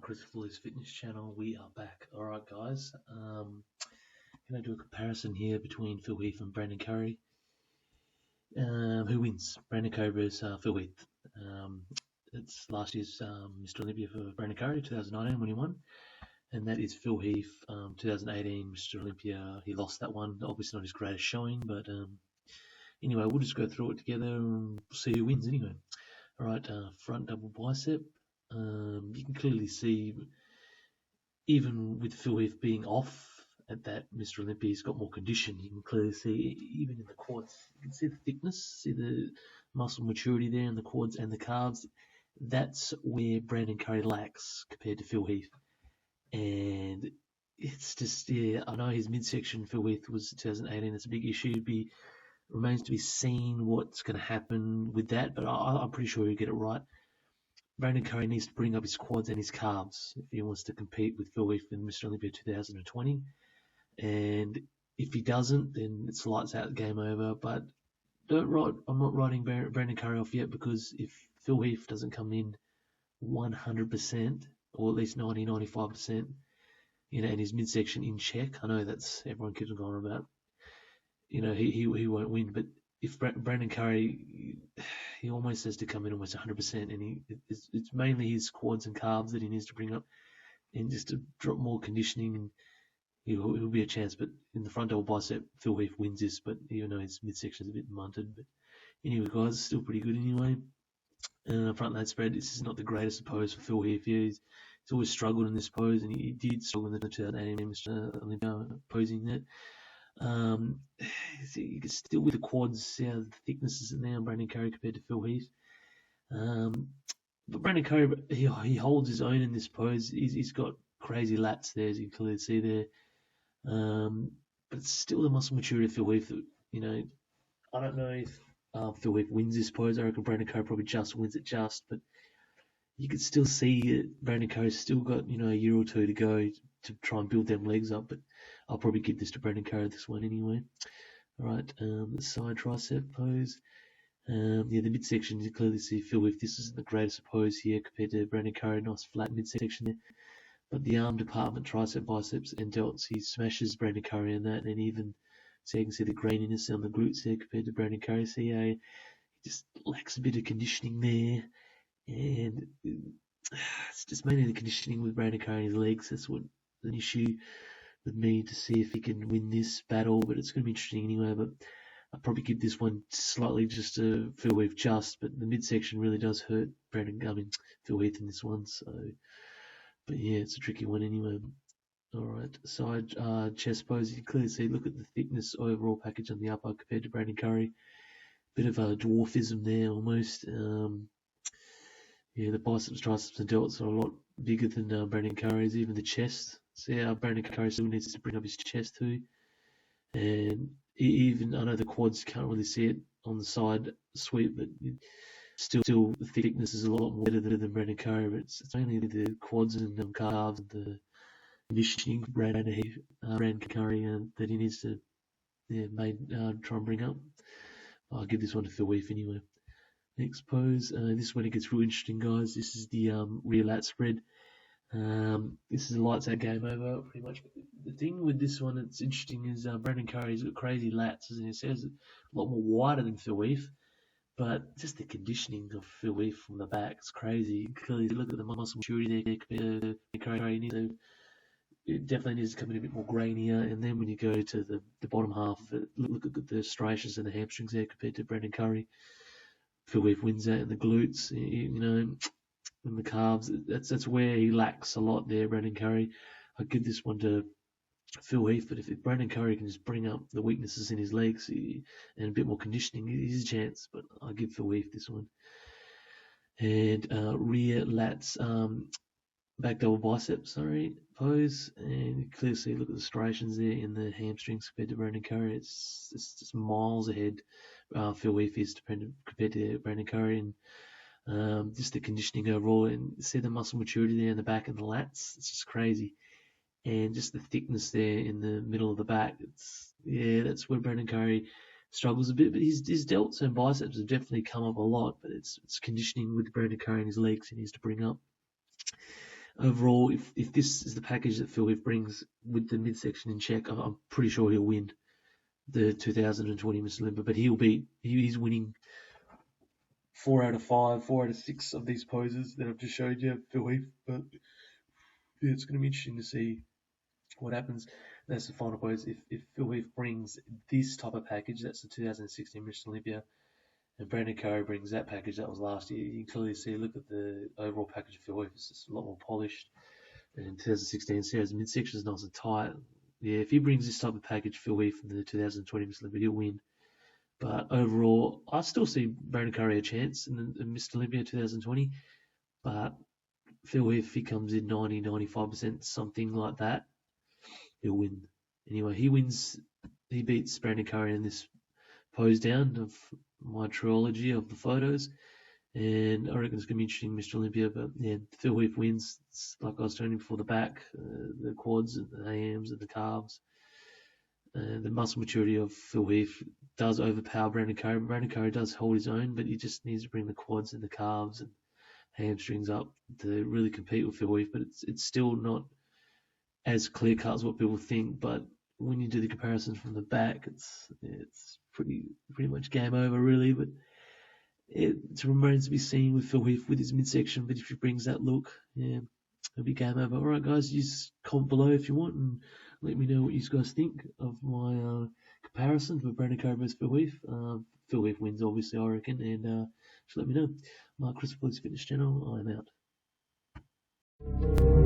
Chris Fuller's fitness channel. We are back. All right, guys. Going to do a comparison here between Phil Heath and Brandon Curry. Who wins? Brandon Curry versus Phil Heath. It's last year's Mr. Olympia for Brandon Curry, 2019 when he won, and that is Phil Heath, 2018 Mr. Olympia. He lost that one. Obviously not his greatest showing, but anyway, we'll just go through it together and see who wins anyway. All right, front double bicep. You can clearly see, even with Phil Heath being off at that Mr. Olympia, he's got more condition. You can clearly see, even in the quads, you can see the thickness, see the muscle maturity there in the quads and the calves. That's where Brandon Curry lacks compared to Phil Heath. And it's just, yeah, I know his midsection, Phil Heath, was 2018. It's a big issue. Remains to be seen what's going to happen with that, but I'm pretty sure he'll get it right. Brandon Curry needs to bring up his quads and his calves if he wants to compete with Phil Heath in Mr. Olympia 2020. And if he doesn't, then it's lights out, game over. But I'm not writing Brandon Curry off yet, because if Phil Heath doesn't come in 100%, or at least 95%, and his midsection in check, I know that's everyone keeps on going about. He won't win, but if Brandon Curry, he almost has to come in almost 100%, and it's mainly his quads and calves that he needs to bring up, and just to drop more conditioning, and he'll be a chance. But in the front double bicep, Phil Heath wins this, but even though his midsection is a bit munted. But anyway, guys, it's still pretty good anyway. And front lat spread, this is not the greatest pose for Phil Heath. He's always struggled in this pose, and he did struggle in the 2018 Mr. Olympia posing that. You can still, with the quads, the thickness isn't there on Brandon Curry compared to Phil Heath. But Brandon Curry, he holds his own in this pose. He's got crazy lats there, as you can clearly see there. But it's still the muscle maturity of Phil Heath. I don't know if Phil Heath wins this pose. I reckon Brandon Curry probably just wins it but you can still see Brandon Curry's still got, a year or two to go to try and build them legs up, but I'll probably give this to Brandon Curry, this one anyway. All right, the side tricep pose. The midsection, you clearly see Phil Heath. This isn't the greatest pose here compared to Brandon Curry. Nice flat midsection there. But the arm department, tricep, biceps, and delts, he smashes Brandon Curry in that, and even so you can see the graininess on the glutes there compared to Brandon Curry. So he just lacks a bit of conditioning there. And it's just mainly the conditioning with Brandon Curry and his legs. That's what an issue with me, to see if he can win this battle. But it's going to be interesting anyway. But I'll probably give this one slightly just to Phil Heath but the midsection really does hurt Phil Heath in this one. So, but yeah, it's a tricky one anyway. All right, side chest pose. You can clearly see, look at the thickness overall package on the upper compared to Brandon Curry. Bit of a dwarfism there almost. The biceps, triceps, and delts are a lot bigger than Brandon Curry's. Even the chest. See how Brandon Curry still needs to bring up his chest too. And even, I know the quads can't really see it on the side sweep, but still the thickness is a lot more better than Brandon Curry. But it's only the quads and calves and the conditioning Brandon Curry that he needs to try and bring up. I'll give this one to Phil Heath anyway. Next pose. This is when it gets real interesting, guys. This is the rear lat spread. This is a lights out, game over, pretty much. The thing with this one that's interesting is Brandon Curry's got crazy lats, and it says a lot more wider than Phil Heath. But just the conditioning of Phil Heath from the back is crazy. Clearly, look at the muscle maturity there compared to Curry. It definitely needs to come in a bit more grainier. And then when you go to the bottom half of it, look at the striations and the hamstrings there compared to Brandon Curry. Phil Heath wins that, and the glutes, and the calves. That's where he lacks a lot there, Brandon Curry. I'd give this one to Phil Heath, but if Brandon Curry can just bring up the weaknesses in his legs and a bit more conditioning, he's a chance. But I'll give Phil Heath this one. And rear lats, back double bicep, pose, and you clearly see, look at the striations there in the hamstrings compared to Brandon Curry. It's just miles ahead. Phil Heath is compared to Brandon Curry, and just the conditioning overall, and see the muscle maturity there in the back and the lats. It's just crazy, and just the thickness there in the middle of the back. That's where Brandon Curry struggles a bit, but his delts and biceps have definitely come up a lot. But it's conditioning with Brandon Curry and his legs he needs to bring up. overall, if this is the package that Phil Heath brings with the midsection in check, I'm pretty sure he'll win the 2020 Mr. Olympia. But he's winning 4 out of 5, 4 out of 6 of these poses that I've just showed you, Phil Heath. But yeah, it's going to be interesting to see what happens. That's the final pose. If Phil Heath brings this type of package, that's the 2016 Mr. Olympia, and Brandon Curry brings that package that was last year, you can clearly see, look at the overall package of Phil Heath, it's just a lot more polished. And 2016, Sarah's midsection is nice and tight. Yeah, if he brings this type of package, Phil Heath, in the 2020 Mr. Olympia, he'll win. But overall, I still see Brandon Curry a chance in Mr. Olympia 2020. But Phil Heath, if he comes in 90, 95%, something like that, he'll win. Anyway, he beats Brandon Curry in this pose down of my trilogy of the photos. And I reckon it's going to be interesting, Mr. Olympia. But yeah, Phil Heath wins. It's like I was telling you before, the back, the quads, and the AMs, and the calves. And the muscle maturity of Phil Heath does overpower Brandon Curry. Brandon Curry does hold his own, but he just needs to bring the quads and the calves and hamstrings up to really compete with Phil Heath. But it's still not as clear cut as what people think. But when you do the comparisons from the back, it's pretty much game over, really. But it remains to be seen with Phil Heath with his midsection. But if he brings that look, yeah, it'll be game over. All right, guys, just comment below if you want and let me know what you guys think of my comparisons with Brandon Curry versus Phil Heath. Phil Heath wins, obviously, I reckon, and just let me know. Mark Chris Police Fitness Channel, I'm out.